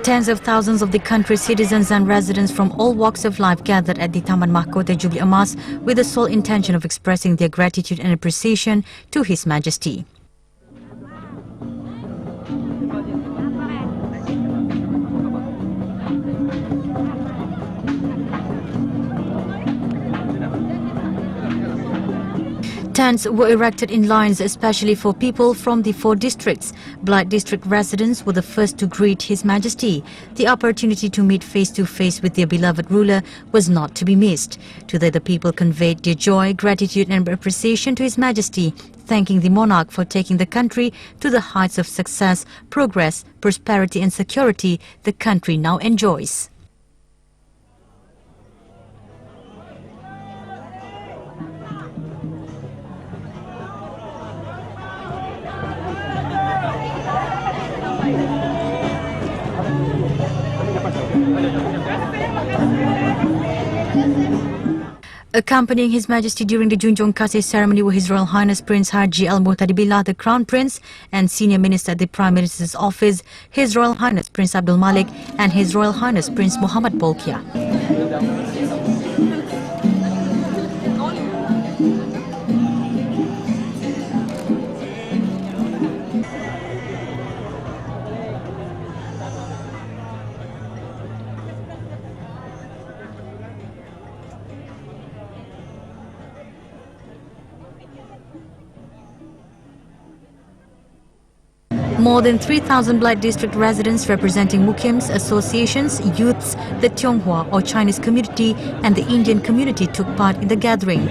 Tens of thousands of the country's citizens and residents from all walks of life gathered at the Taman Mahkota Jubilee Emas with the sole intention of expressing their gratitude and appreciation to His Majesty. Tents were erected in lines especially for people from the 4 districts. Blight district residents were the first to greet His Majesty. The opportunity to meet face to face with their beloved ruler was not to be missed. Today the people conveyed their joy, gratitude and appreciation to His Majesty, thanking the monarch for taking the country to the heights of success, progress, prosperity and security the country now enjoys. Accompanying His Majesty during the Junjung Kasih ceremony were His Royal Highness Prince Haji Al-Muhtadi Billah, the Crown Prince and Senior Minister at the Prime Minister's Office, His Royal Highness Prince Abdul Malik and His Royal Highness Prince Muhammad Bolkiah. More than 3,000 Blight district residents representing Mukims, associations, youths, the Tionghoa or Chinese community and the Indian community took part in the gathering.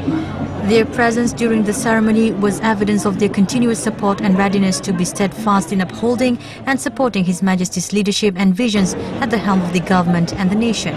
Their presence during the ceremony was evidence of their continuous support and readiness to be steadfast in upholding and supporting His Majesty's leadership and visions at the helm of the government and the nation.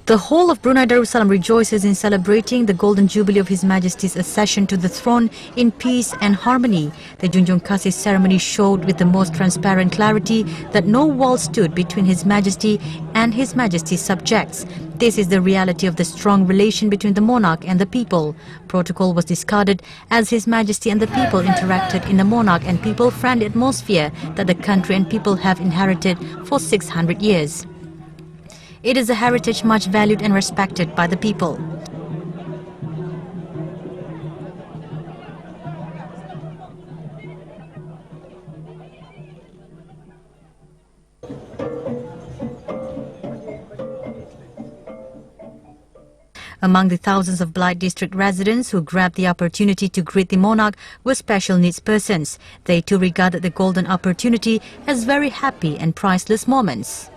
The whole of Brunei Darussalam rejoices in celebrating the Golden Jubilee of His Majesty's accession to the throne in peace and harmony. The Junjung Kasih ceremony showed with the most transparent clarity that no wall stood between His Majesty and His Majesty's subjects. This is the reality of the strong relation between the monarch and the people. Protocol was discarded as His Majesty and the people interacted in a monarch and people-friendly atmosphere that the country and people have inherited for 600 years. It is a heritage much valued and respected by the people. Among the thousands of Blight district residents who grabbed the opportunity to greet the monarch were special needs persons. They too regarded the golden opportunity as very happy and priceless moments.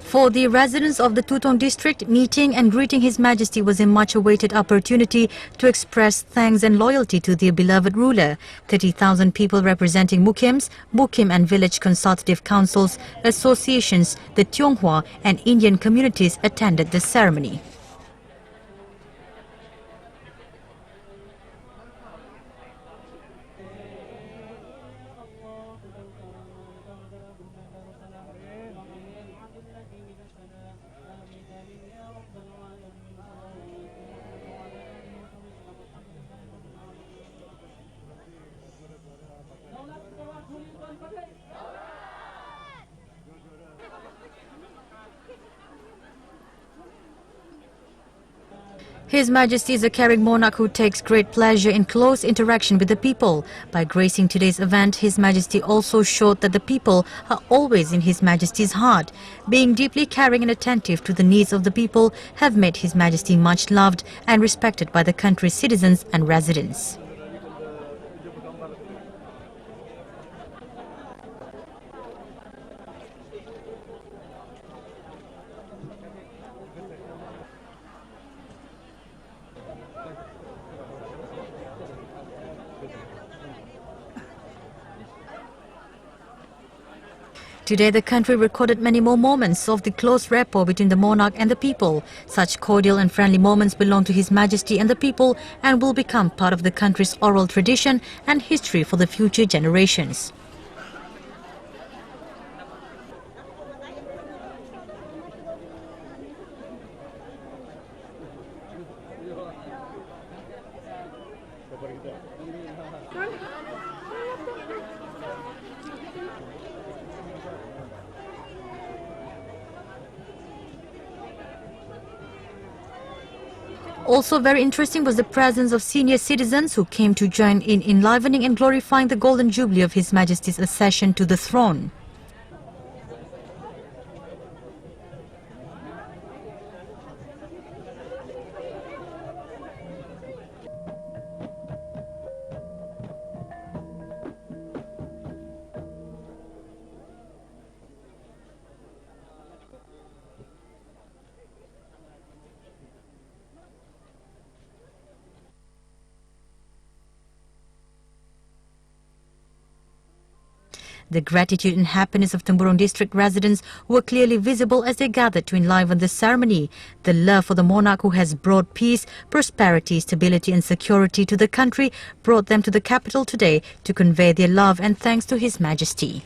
For the residents of the Tutong district, meeting and greeting His Majesty was a much-awaited opportunity to express thanks and loyalty to their beloved ruler. 30,000 people representing Mukims, Mukim and village consultative councils, associations, the Tionghoa and Indian communities attended the ceremony. His Majesty is a caring monarch who takes great pleasure in close interaction with the people. By gracing today's event, His Majesty also showed that the people are always in His Majesty's heart. Being deeply caring and attentive to the needs of the people have made His Majesty much loved and respected by the country's citizens and residents. Today, the country recorded many more moments of the close rapport between the monarch and the people. Such cordial and friendly moments belong to His Majesty and the people and will become part of the country's oral tradition and history for the future generations. Also very interesting was the presence of senior citizens who came to join in enlivening and glorifying the Golden Jubilee of His Majesty's accession to the throne. The gratitude and happiness of Temburong district residents were clearly visible as they gathered to enliven the ceremony. The love for the monarch who has brought peace, prosperity, stability and security to the country brought them to the capital today to convey their love and thanks to His Majesty.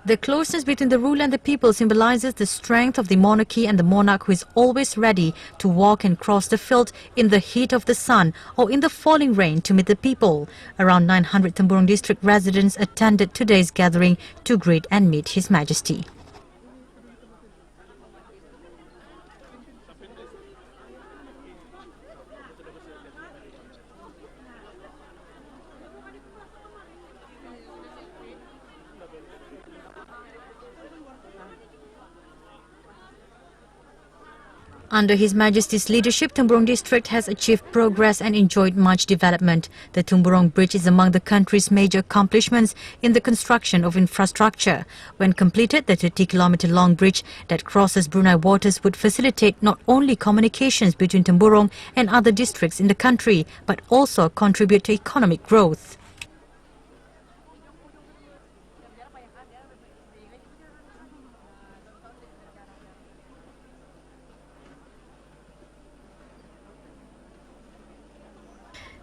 The closeness between the ruler and the people symbolizes the strength of the monarchy and the monarch who is always ready to walk and cross the field in the heat of the sun or in the falling rain to meet the people. Around 900 Temburong district residents attended today's gathering to greet and meet His Majesty. Under His Majesty's leadership, Temburong district has achieved progress and enjoyed much development. The Temburong Bridge is among the country's major accomplishments in the construction of infrastructure. When completed, the 30-kilometer-long bridge that crosses Brunei waters would facilitate not only communications between Temburong and other districts in the country, but also contribute to economic growth.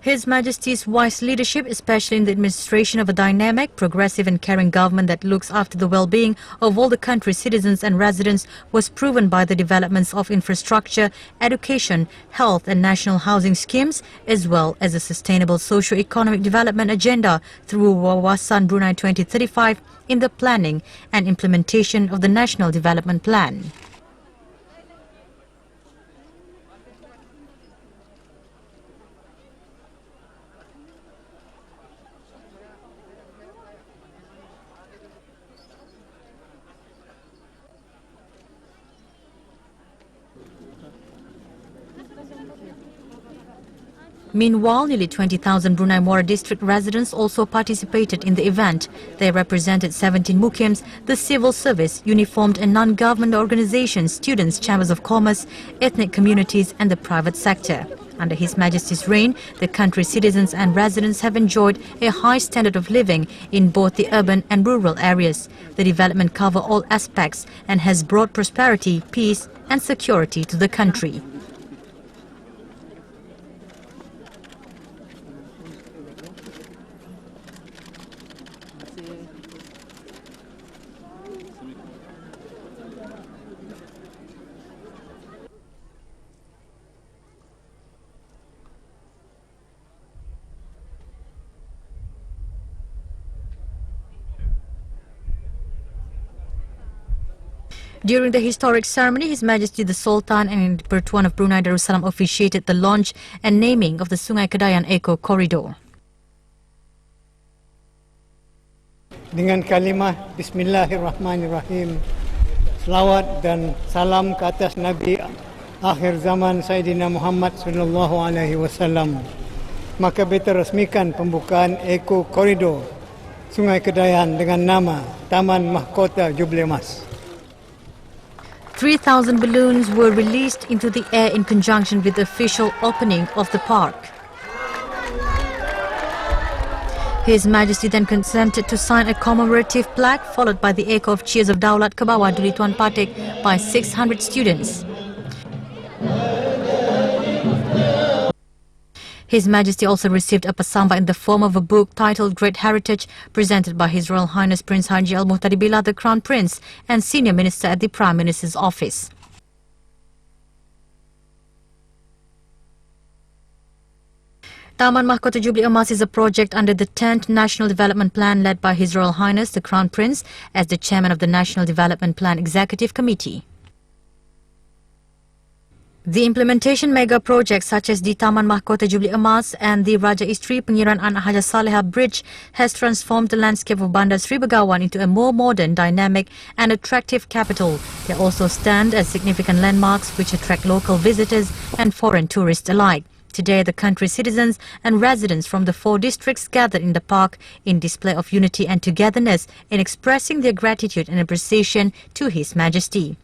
His Majesty's wise leadership, especially in the administration of a dynamic, progressive and caring government that looks after the well-being of all the country's citizens and residents, was proven by the developments of infrastructure, education, health and national housing schemes, as well as a sustainable socio-economic development agenda through Wawasan Brunei 2035 in the planning and implementation of the National Development Plan. Meanwhile, nearly 20,000 Brunei Muara district residents also participated in the event. They represented 17 mukims, the civil service, uniformed and non-government organizations, students, chambers of commerce, ethnic communities and the private sector. Under His Majesty's reign, the country's citizens and residents have enjoyed a high standard of living in both the urban and rural areas. The development covers all aspects and has brought prosperity, peace and security to the country. During the historic ceremony, His Majesty the Sultan and Di-Pertuan of Brunei Darussalam officiated the launch and naming of the Sungai Kedayan Eco Corridor. Dengan kalimah Bismillahirrahmanirrahim, selawat dan salam ke atas Nabi akhir zaman Sayyidina Muhammad sallallahu alaihi wasallam. Maka beta resmikan pembukaan Eco Corridor Sungai Kedayan dengan nama Taman Mahkota Jubilee Emas. 3,000 balloons were released into the air in conjunction with the official opening of the park. His Majesty then consented to sign a commemorative plaque followed by the echo of cheers of Daulat ke bawah Duli Tuan Patik by 600 students. His Majesty also received a pasamba in the form of a book titled Great Heritage, presented by His Royal Highness Prince Haji Al-Muhtadi Billah, the Crown Prince and Senior Minister at the Prime Minister's Office. Taman Mahkota Jubilee Emas is a project under the 10th National Development Plan led by His Royal Highness the Crown Prince as the Chairman of the National Development Plan Executive Committee. The implementation mega projects such as the Taman Mahkota Jubilee Emas and the Raja Isteri Pengiran Anak Hajah Salehah Bridge has transformed the landscape of Bandar Sri Begawan into a more modern, dynamic and attractive capital. They also stand as significant landmarks which attract local visitors and foreign tourists alike. Today, the country's citizens and residents from the 4 districts gathered in the park in display of unity and togetherness in expressing their gratitude and appreciation to His Majesty.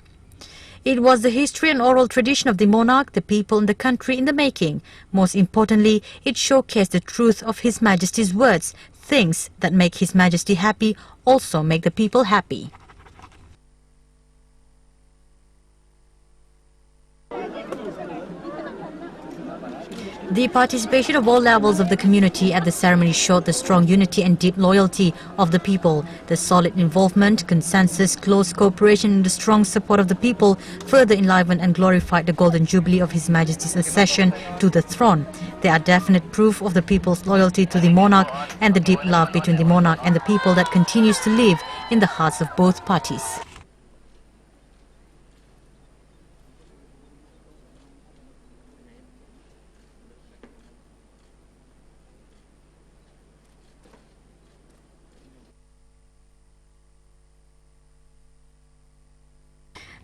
It was the history and oral tradition of the monarch, the people and the country in the making. Most importantly, it showcased the truth of His Majesty's words. Things that make His Majesty happy also make the people happy. The participation of all levels of the community at the ceremony showed the strong unity and deep loyalty of the people. The solid involvement, consensus, close cooperation and the strong support of the people further enlivened and glorified the Golden Jubilee of His Majesty's accession to the throne. They are definite proof of the people's loyalty to the monarch and the deep love between the monarch and the people that continues to live in the hearts of both parties.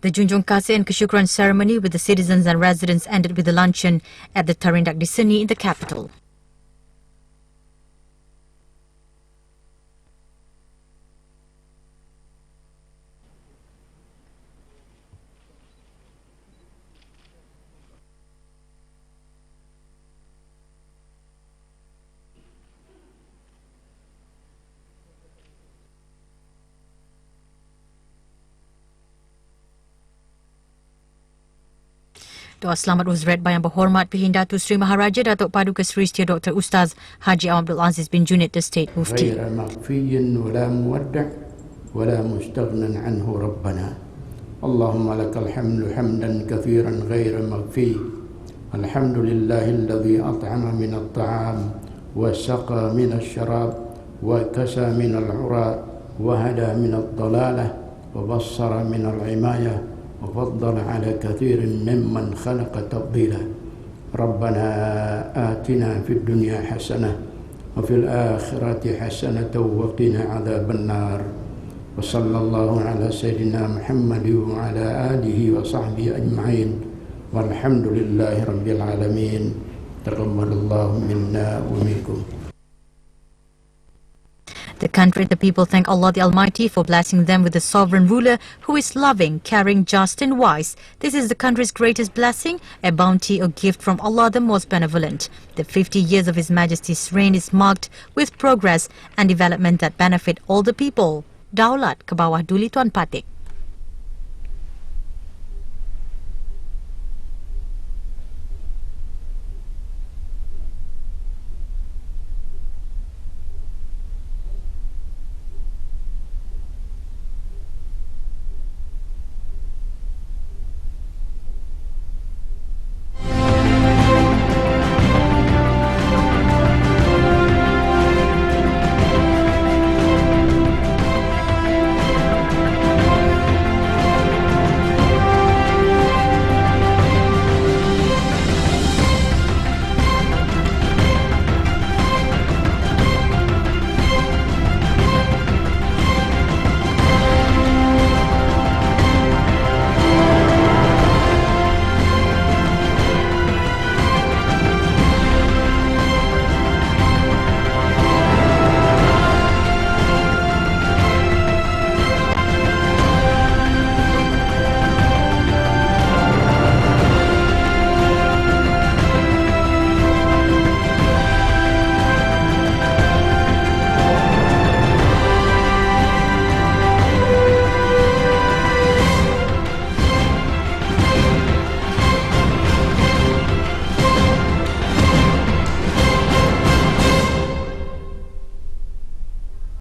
The Junjung, Kasih and Kesyukuran ceremony with the citizens and residents ended with a luncheon at the Tarindak di Seni in the capital. Doa selamat was read by Yang Berhormat Perhindatu Sri Maharaja Datuk Paduka Sri Setia Dr. Ustaz Haji Awam Abdul Aziz bin Junid, the State Mufti. غير مخفي ولا مودع ولا مستغنى عنه ربنا اللهم لك الحمد حمدا كثيرا غير مخفي الحمد لله الذي أطعم من الطعام وسقى من الشراب وكسى من العراء وهدى من الضلالة وبصر من العماية وفضل على كثير ممن خلق تفضيلا ربنا آتنا في الدنيا حسنة وفي الآخرة حسنة وقنا عذاب النار وصلى الله على سيدنا محمد وعلى آله وصحبه أجمعين والحمد لله رب العالمين تقبل الله منا ومنكم. The country and the people thank Allah the Almighty for blessing them with a sovereign ruler who is loving, caring, just and wise. This is the country's greatest blessing, a bounty or gift from Allah the most benevolent. The 50 years of His Majesty's reign is marked with progress and development that benefit all the people. Daulat ke bawah Duli Tuan Patik.